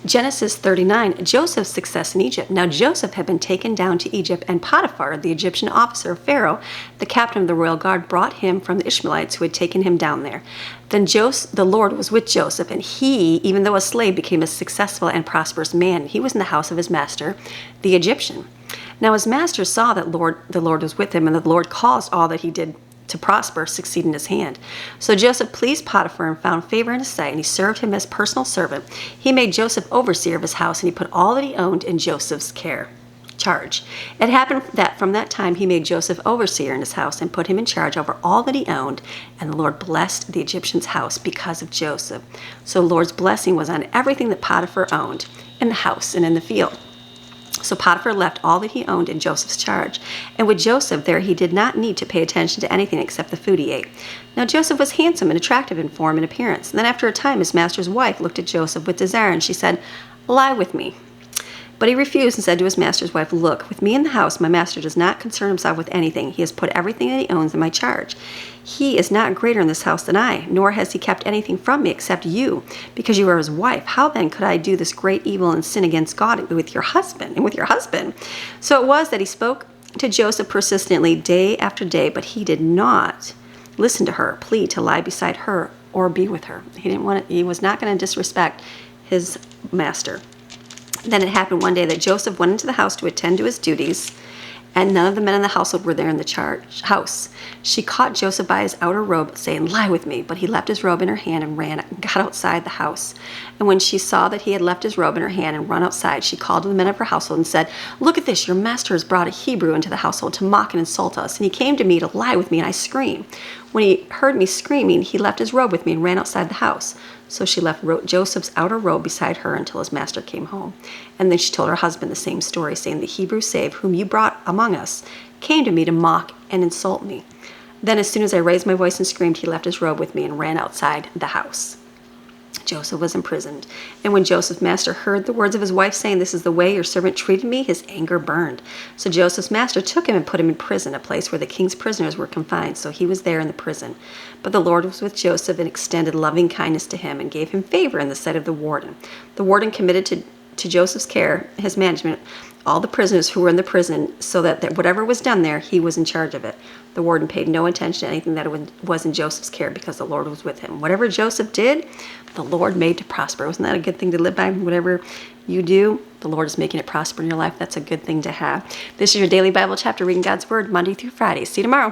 Genesis 39, Joseph's success in Egypt. Now Joseph had been taken down to Egypt, and Potiphar, the Egyptian officer of Pharaoh, the captain of the royal guard, brought him from the Ishmaelites who had taken him down there. Then the Lord was with Joseph, and he, even though a slave, became a successful and prosperous man. He was in the house of his master, the Egyptian. Now his master saw that the Lord was with him, and the Lord caused all that he did to prosper, succeed in his hand. So Joseph pleased Potiphar and found favor in his sight, and he served him as personal servant. He made Joseph overseer of his house, and he put all that he owned in Joseph's charge. It happened that from that time he made Joseph overseer in his house and put him in charge over all that he owned, and the Lord blessed the Egyptian's house because of Joseph. So the Lord's blessing was on everything that Potiphar owned, in the house and in the field. So Potiphar left all that he owned in Joseph's charge. And with Joseph there, he did not need to pay attention to anything except the food he ate. Now Joseph was handsome and attractive in form and appearance. And then after a time, his master's wife looked at Joseph with desire, and she said, "Lie with me." But he refused and said to his master's wife, "Look, with me in the house, my master does not concern himself with anything. He has put everything that he owns in my charge. He is not greater in this house than I, nor has he kept anything from me except you, because you are his wife. How then could I do this great evil and sin against God with your husband?" So it was that he spoke to Joseph persistently day after day, but he did not listen to her plea to lie beside her or be with her. He was not going to disrespect his master. Then it happened one day that Joseph went into the house to attend to his duties, and none of the men in the household were there in the house. She caught Joseph by his outer robe, saying, "Lie with me." But he left his robe in her hand and ran and got outside the house. And when she saw that he had left his robe in her hand and run outside, she called to the men of her household and said, "Look at this, your master has brought a Hebrew into the household to mock and insult us. And he came to me to lie with me, and I screamed. When he heard me screaming, he left his robe with me and ran outside the house." So she left Joseph's outer robe beside her until his master came home. And then she told her husband the same story, saying, "The Hebrew slave whom you brought among us came to me to mock and insult me. Then as soon as I raised my voice and screamed, he left his robe with me and ran outside the house." Joseph was imprisoned. And when Joseph's master heard the words of his wife saying, "This is the way your servant treated me," his anger burned. So Joseph's master took him and put him in prison, a place where the king's prisoners were confined. So he was there in the prison. But the Lord was with Joseph and extended loving kindness to him and gave him favor in the sight of the warden. The warden committed to Joseph's care, his management, all the prisoners who were in the prison, so that whatever was done there, he was in charge of it. The warden paid no attention to anything that was in Joseph's care, because the Lord was with him. Whatever Joseph did, the Lord made to prosper. Wasn't that a good thing to live by? Whatever you do, the Lord is making it prosper in your life. That's a good thing to have. This is your daily Bible chapter reading God's Word Monday through Friday. See you tomorrow.